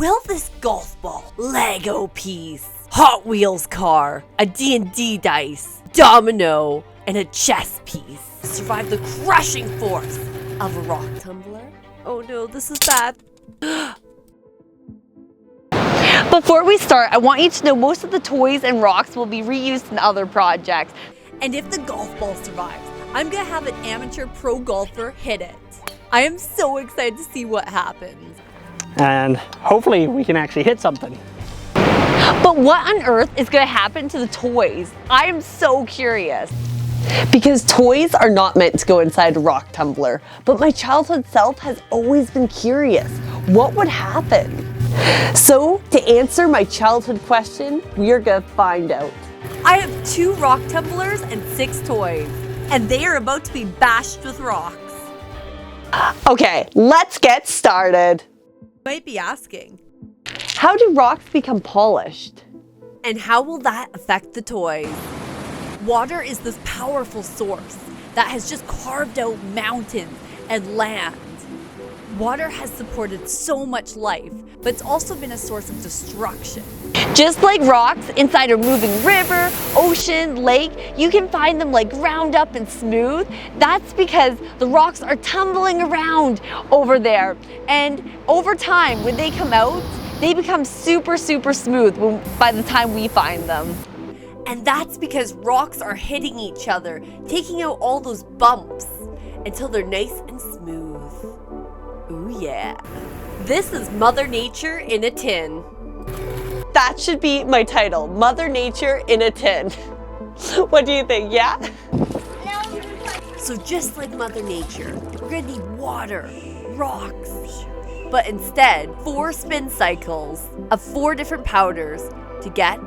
Will this golf ball, Lego piece, Hot Wheels car, a D&D dice, domino, and a chess piece survive the crushing force of a rock tumbler? Oh no, this is bad. Before we start, I want you to know most of the toys and rocks will be reused in other projects. And if the golf ball survives, I'm gonna have an amateur pro golfer hit it. I am so excited to see what happens. And hopefully we can actually hit something. But what on earth is going to happen to the toys? I am so curious. Because toys are not meant to go inside a rock tumbler, but my childhood self has always been curious. What would happen? So to answer my childhood question, we are going to find out. I have 2 rock tumblers and 6 toys, and they are about to be bashed with rocks. Okay, let's get started. You might be asking, how do rocks become polished? and how will that affect the toys? Water is this powerful source that has just carved out mountains and land. Water has supported so much life, but it's also been a source of destruction. Just like rocks inside a moving river, ocean, lake, you can find them like ground up and smooth. That's because the rocks are tumbling around over there. And over time, when they come out, they become super, super smooth by the time we find them. And that's because rocks are hitting each other, taking out all those bumps until they're nice and smooth. Ooh yeah. This is Mother Nature in a tin. That should be my title, Mother Nature in a tin. What do you think, yeah? So just like Mother Nature, we're gonna need water, rocks, but instead 4 spin cycles of 4 different powders to get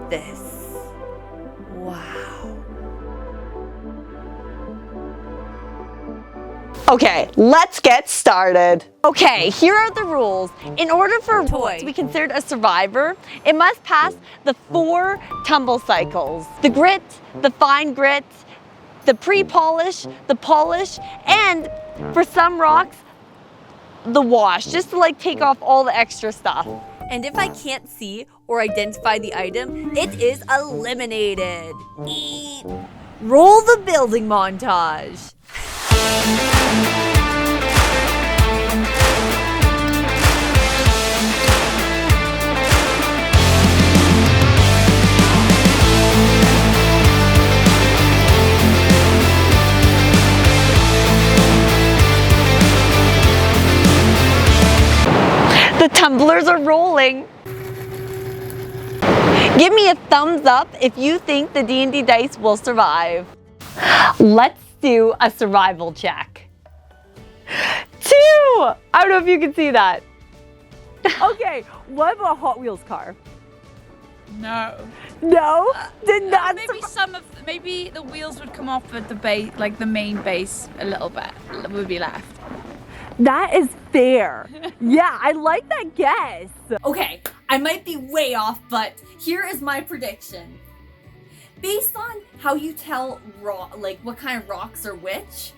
this. Wow. Okay, let's get started. Okay, here are the rules. In order for a toy to be considered a survivor, it must pass the 4 tumble cycles. The grit, the fine grit, the pre-polish, the polish, and for some rocks, the wash, just to like take off all the extra stuff. And if I can't see or identify the item, it is eliminated. Eat. Roll the building montage. The tumblers are rolling. Give me a thumbs up if you think the D&D dice will survive. Let's do a survival check. 2! I don't know if you can see that. Okay, what about a Hot Wheels car? No. No? Did not. Maybe the wheels would come off at the base, like the main base, a little bit would be left. That is fair. Yeah, I like that guess. Okay, I might be way off, but here is my prediction. Based on how you tell what kind of rocks are which,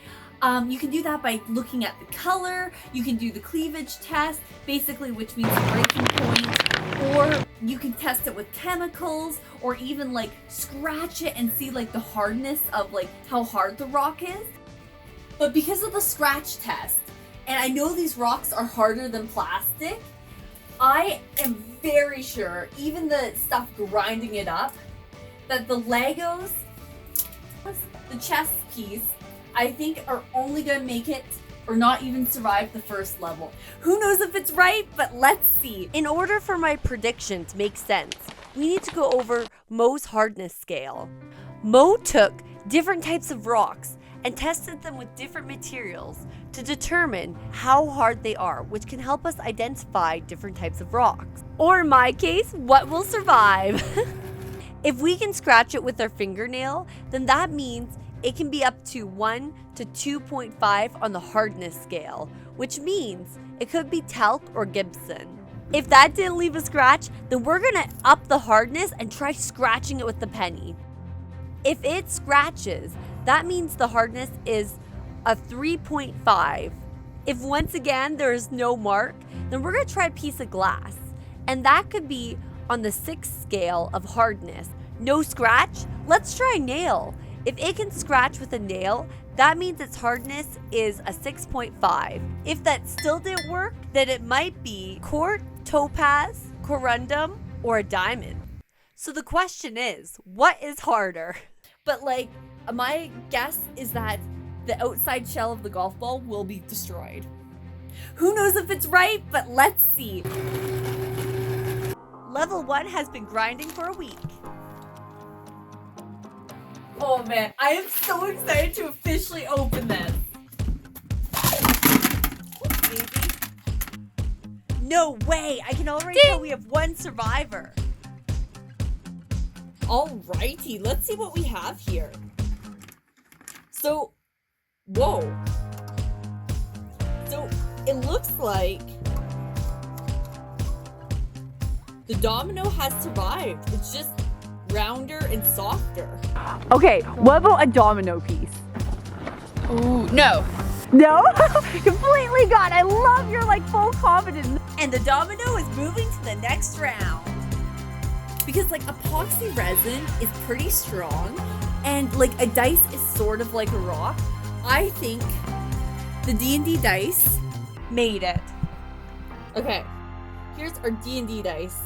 you can do that by looking at the color. You can do the cleavage test, basically which means the breaking point, or you can test it with chemicals, or even like scratch it and see like the hardness of like how hard the rock is. But because of the scratch test, and I know these rocks are harder than plastic, I am very sure, even the stuff grinding it up, that the Legos, the chess piece, I think are only gonna make it or not even survive the first level. Who knows if it's right, but let's see. In order for my prediction to make sense, we need to go over Mo's hardness scale. Mo took different types of rocks and tested them with different materials to determine how hard they are, which can help us identify different types of rocks. Or in my case, what will survive. If we can scratch it with our fingernail, then that means it can be up to 1 to 2.5 on the hardness scale, which means it could be talc or Gibson. If that didn't leave a scratch, then we're gonna up the hardness and try scratching it with the penny. If it scratches, that means the hardness is a 3.5. If once again there is no mark, then we're gonna try a piece of glass. And that could be on the 6th scale of hardness. No scratch? Let's try a nail. If it can scratch with a nail, that means its hardness is a 6.5. If that still didn't work, then it might be quartz, topaz, corundum, or a diamond. So the question is, what is harder? But like, my guess is that the outside shell of the golf ball will be destroyed. Who knows if it's right, but let's see. Level 1 has been grinding for a week. Oh man, I am so excited to officially open this. Maybe. No way! I can already tell we have one survivor. Alrighty, let's see what we have here. So, whoa. So, it looks like the domino has survived. It's just rounder and softer. Okay, what about a domino piece? Ooh, no. No? Completely gone. I love your like full confidence. And the domino is moving to the next round. Because like epoxy resin is pretty strong and like a dice is sort of like a rock. I think the D&D dice Made it. Okay, here's our D&D dice.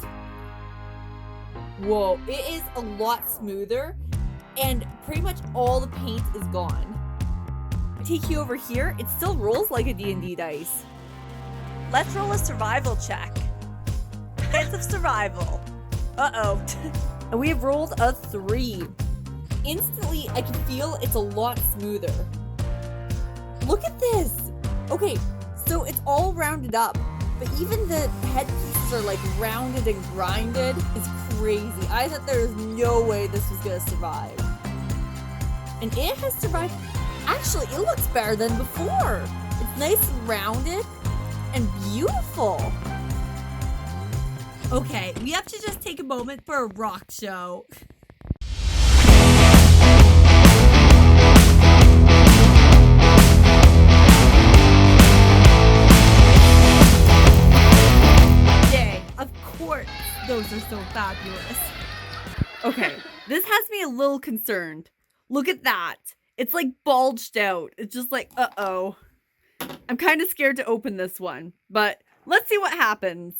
Whoa, it is a lot smoother and pretty much all the paint is gone. I take you over here, it still rolls like a D&D dice. Let's roll a survival check. Chance of survival. Uh-oh. And we have rolled a 3. Instantly, I can feel it's a lot smoother. Look at this! Okay, so it's all rounded up, but even the head pieces are like rounded and grinded. It's crazy. I thought there was no way this was gonna survive. And it has survived. Actually, it looks better than before. It's nice and rounded and beautiful. Okay, we have to just take a moment for a rock show. Yay, of course, those are so fabulous. Okay, this has me a little concerned. Look at that. It's like bulged out. It's just like, uh-oh. I'm kind of scared to open this one, but let's see what happens.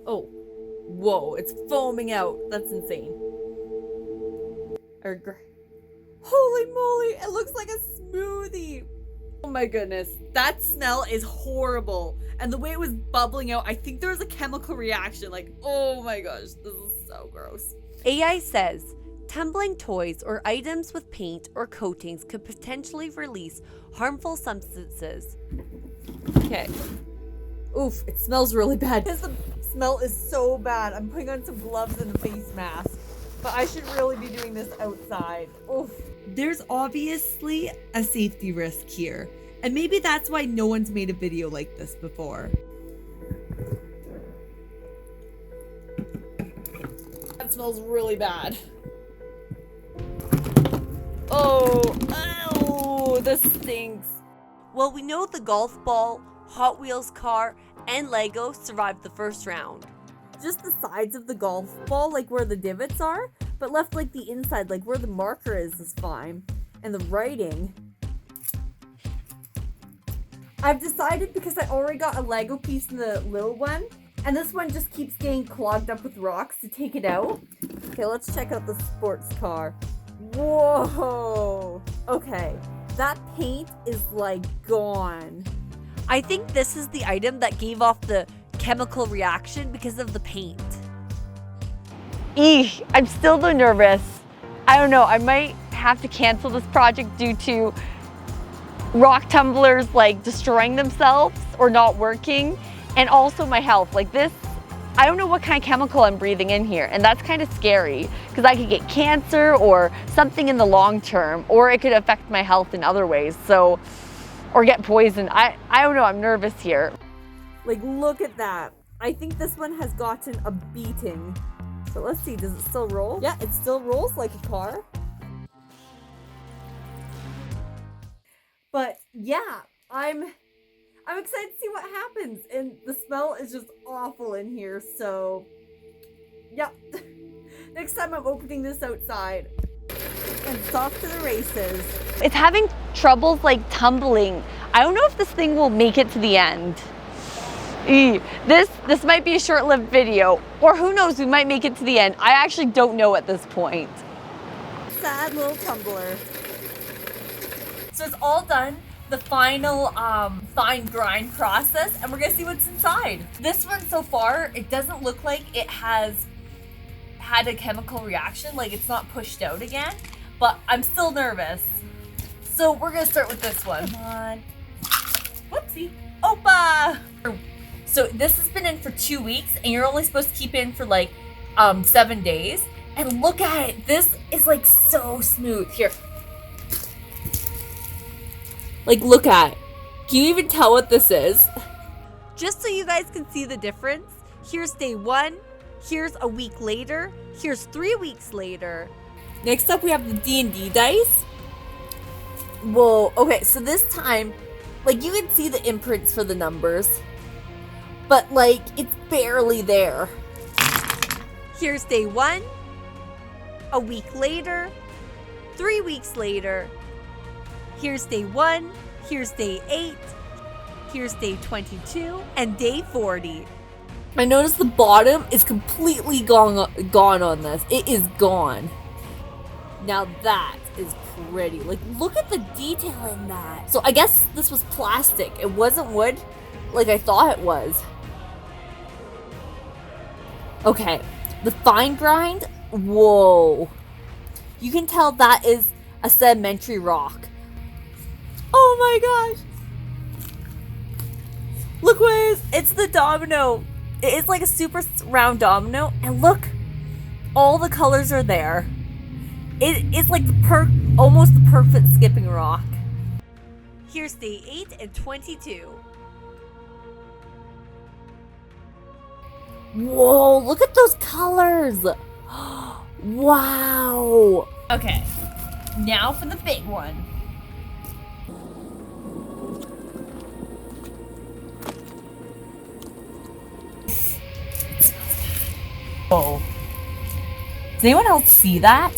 Oh, whoa, it's foaming out. That's insane. Holy moly, it looks like a smoothie. Oh my goodness, that smell is horrible. And the way it was bubbling out, I think there was a chemical reaction. Like, oh my gosh, this is so gross. AI says, tumbling toys or items with paint or coatings could potentially release harmful substances. Okay. Oof, it smells really bad. Because the smell is so bad. I'm putting on some gloves and a face mask. But I should really be doing this outside. Oof. There's obviously a safety risk here. And maybe that's why no one's made a video like this before. That smells really bad. Oh, this stinks. Well, we know the golf ball, Hot Wheels car, and Lego survived the first round. Just the sides of the golf ball, like where the divots are, but left like the inside, like where the marker is fine. And the writing. I've decided, because I already got a Lego piece in the little one, and this one just keeps getting clogged up with rocks, to take it out. Okay, let's check out the sports car. Whoa! Okay, that paint is like gone. I think this is the item that gave off the chemical reaction because of the paint. Eesh, I'm still so nervous. I don't know, I might have to cancel this project due to rock tumblers like destroying themselves or not working, and also my health. Like this, I don't know what kind of chemical I'm breathing in here, and that's kind of scary because I could get cancer or something in the long term, or it could affect my health in other ways. So, or get poisoned. I don't know, I'm nervous here. Like, look at that. I think this one has gotten a beating. But let's see, does it still roll? Yeah, it still rolls like a car. But yeah, I'm excited to see what happens. And the smell is just awful in here, so yeah. Next time I'm opening this outside. And it's off to the races. It's having troubles like tumbling. I don't know if this thing will make it to the end. This might be a short-lived video, or who knows, we might make it to the end. I actually don't know at this point. Sad little tumbler. So it's all done, the final fine grind process, and we're gonna see what's inside. This one so far, it doesn't look like it has had a chemical reaction, like it's not pushed out again, but I'm still nervous. So we're gonna start with this one. Come on. Whoopsie. Opa! So this has been in for 2 weeks, and you're only supposed to keep it in for like 7 days. And look at it, this is like so smooth. Here. Like, look at it. Can you even tell what this is? Just so you guys can see the difference, here's day 1, here's a week later, here's 3 weeks later. Next up, we have the D&D dice. Whoa, okay, so this time, like, you can see the imprints for the numbers, but, like, it's barely there. Here's day 1, a week later, 3 weeks later. Here's day 1, here's day 8, here's day 22, and day 40. I noticed the bottom is completely gone on this. It is gone. Now that is pretty. Like, look at the detail in that. So I guess this was plastic. It wasn't wood like I thought it was. Okay, the fine grind, whoa. You can tell that is a sedimentary rock. Oh my gosh. Look what it is. It's the domino. It's like a super round domino. And look, all the colors are there. It's like almost the perfect skipping rock. Here's day 8 and 22. Whoa, look at those colors. Wow. Okay, now for the big one. Oh. Does anyone else see that?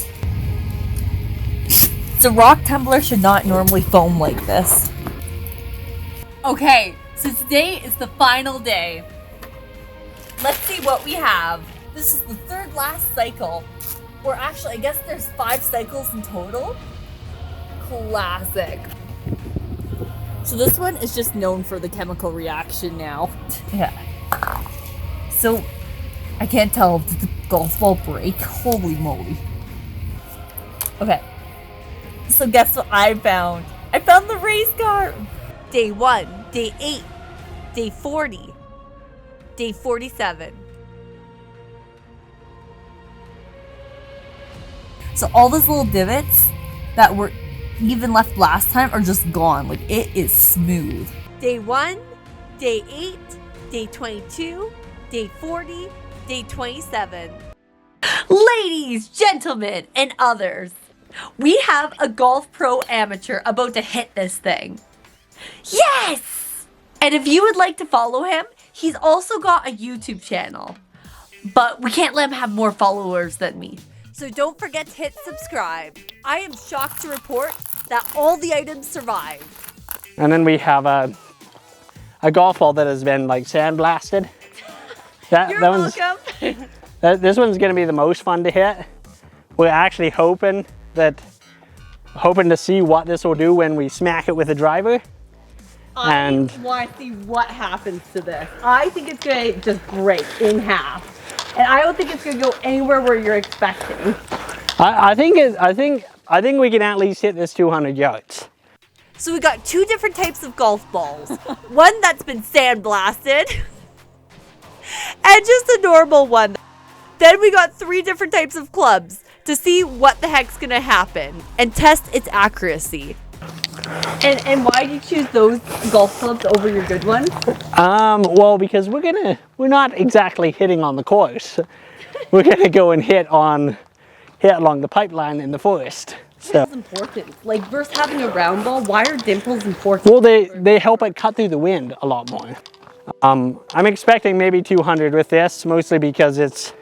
So rock tumbler should not normally foam like this. Okay, so today is the final day. Let's see what we have. This is the third last cycle. Or actually, I guess there's 5 cycles in total. Classic. So this one is just known for the chemical reaction now. Yeah. So I can't tell, did the golf ball break? Holy moly. Okay. So guess what I found? I found the race car! Day 1, day 8, day 40, day 47. So all those little divots that were even left last time are just gone. Like, it is smooth. Day 1, day 8, day 22, day 40, day 27. Ladies, gentlemen, and others, we have a golf pro amateur about to hit this thing. Yes! And if you would like to follow him, he's also got a YouTube channel. But we can't let him have more followers than me. So don't forget to hit subscribe. I am shocked to report that all the items survived. And then we have a golf ball that has been like sandblasted. You're welcome. This one's going to be the most fun to hit. We're actually hoping to see what this will do when we smack it with a driver. I want to see what happens to this. I think it's going to just break in half. And I don't think it's going to go anywhere where you're expecting. I think we can at least hit this 200 yards. So we got 2 different types of golf balls. One that's been sandblasted. And just a normal one. Then we got 3 different types of clubs to see what the heck's gonna happen and test its accuracy. And why did you choose those golf clubs over your good ones? Well, because we're not exactly hitting on the course. we're gonna go and hit along the pipeline in the forest. So, That's important. Like versus having a round ball, why are dimples important? well, they help it cut through the wind a lot more. I'm expecting maybe 200 with this, mostly because it's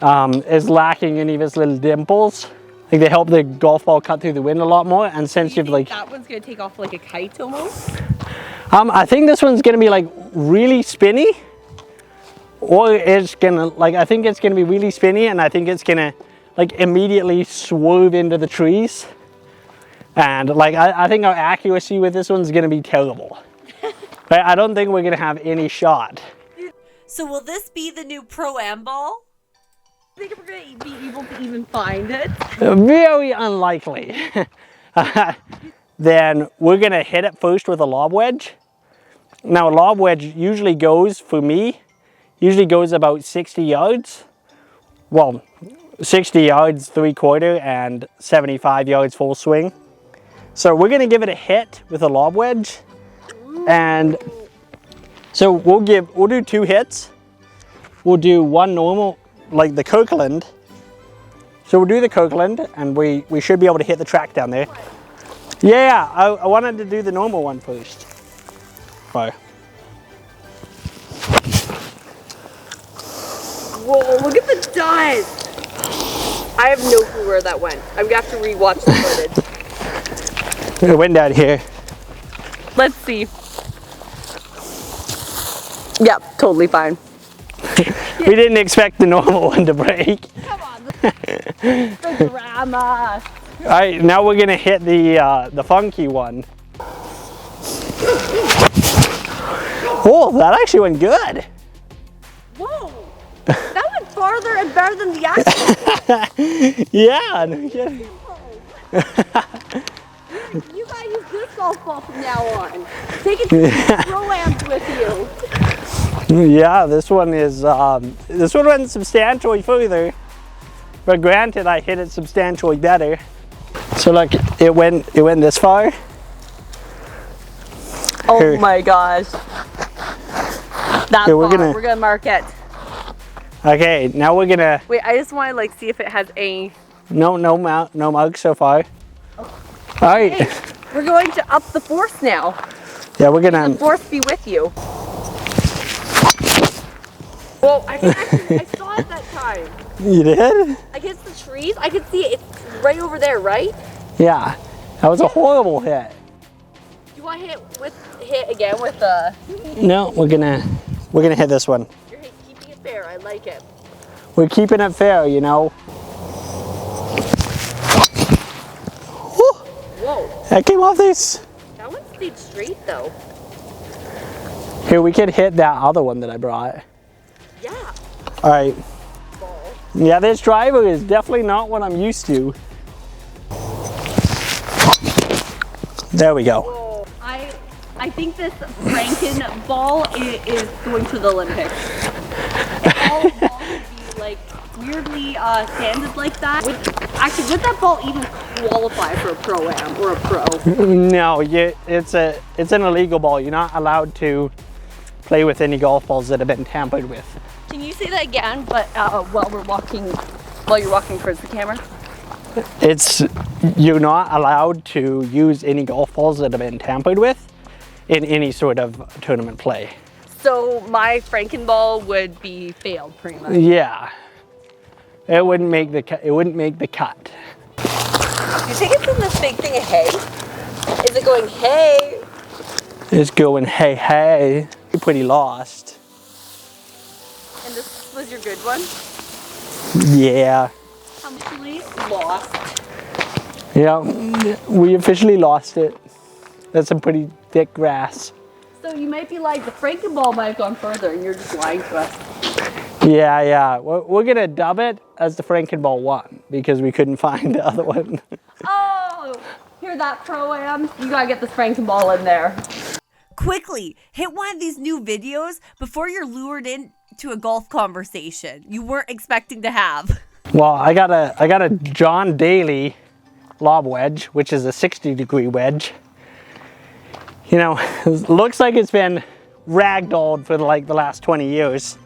lacking any of its little dimples. Like they help the golf ball cut through the wind a lot more. And since you've like that one's gonna take off like a kite almost. I think this one's gonna be like really spinny, or it's gonna like I think it's gonna be really spinny, and I think it's gonna like immediately swerve into the trees. And like I think our accuracy with this one's gonna be terrible. I don't think we're gonna have any shot. So will this be the new Pro-Am ball? I think we're gonna be able to even find it. Very unlikely. Then we're gonna hit it first with a lob wedge. Now a lob wedge usually goes, for me, about 60 yards. Well, 60 yards 3/4 and 75 yards full swing. So we're gonna give it a hit with a lob wedge. And so we'll do 2 hits. We'll do one normal, like the Kirkland. So we'll do the Kirkland, and we should be able to hit the track down there. Yeah, I wanted to do the normal one first. Right. Whoa, look at the dust! I have no clue where that went. I'm gonna have to rewatch the footage. It went down here. Let's see. Yep, totally fine. We didn't expect the normal one to break. Come on, the drama. All right, now we're gonna hit the funky one. Oh, that actually went good. Whoa, that went farther and better than the actual. Yeah, no kidding. You gotta use this golf ball from now on. Take it to Pro-Ams with you. Yeah, this one went substantially further, but granted, I hit it substantially better. So look, it went this far. Oh Here. my gosh. That's Here, we're we're gonna mark it. Okay, now we're gonna. Wait, I just want to like see if it has any. No marks so far. All right. Hey, we're going to up the force now. Yeah, we're gonna. The force be with you. Well, I saw it that time. You did? Against the trees, I could see it. It's right over there, right? Yeah, that was a horrible hit. Do you want to hit again with the? No, we're gonna hit this one. You're keeping it fair. I like it. We're keeping it fair, you know. Whoa. That came off this. That one stayed straight though. Here, we could hit that other one that I brought. Yeah. All right. Yeah, this driver is definitely not what I'm used to. There we go. Whoa. I think this Franken ball is going to the Olympics. If all balls would be like weirdly sanded like that, would that ball even qualify for a Pro-Am or a pro? No, it's an illegal ball. You're not allowed to play with any golf balls that have been tampered with. Can you say that again, but while you're walking towards the camera? You're not allowed to use any golf balls that have been tampered with in any sort of tournament play. So my Franken ball would be failed pretty much. Yeah, it wouldn't make the cut. Do you think it's in this big thing of hay? Is it going hey? It's going hey. You're pretty lost. And this was your good one? Yeah. Officially lost. Yeah, we officially lost it. That's some pretty thick grass. So you might be like, the Franken ball might have gone further and you're just lying to us. Yeah. We're gonna dub it as the Franken Ball 1 because we couldn't find the other one. Oh, hear that, Pro-Am? You gotta get this Franken ball in there. Quickly, hit one of these new videos before you're lured into a golf conversation you weren't expecting to have. Well, I got a John Daly lob wedge, which is a 60-degree wedge. You know, it looks like it's been ragdolled for like the last 20 years.